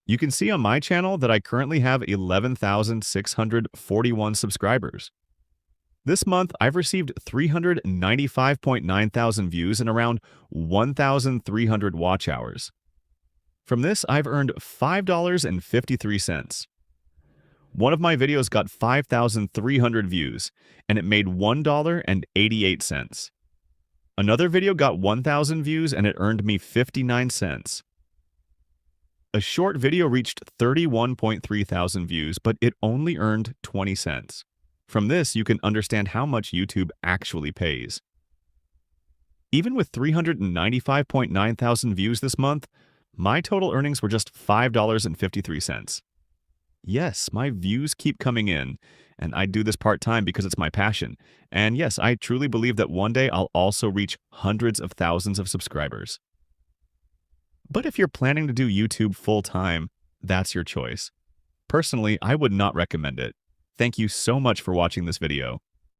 You can see on my channel that I currently have 11,641 subscribers. This month, I've received 395.9 thousand views and around 1,300 watch hours. From this, I've earned $5.53. One of my videos got 5,300 views, and it made $1.88. Another video got 1,000 views, and it earned me 59 cents. A short video reached 31.3 thousand views, but it only earned 20 cents. From this, you can understand how much YouTube actually pays. Even with 395.9 thousand views this month, my total earnings were just $5.53. Yes, my views keep coming in, and I do this part-time because it's my passion. And yes, I truly believe that one day I'll also reach hundreds of thousands of subscribers. But if you're planning to do YouTube full-time, that's your choice. Personally, I would not recommend it. Thank you so much for watching this video.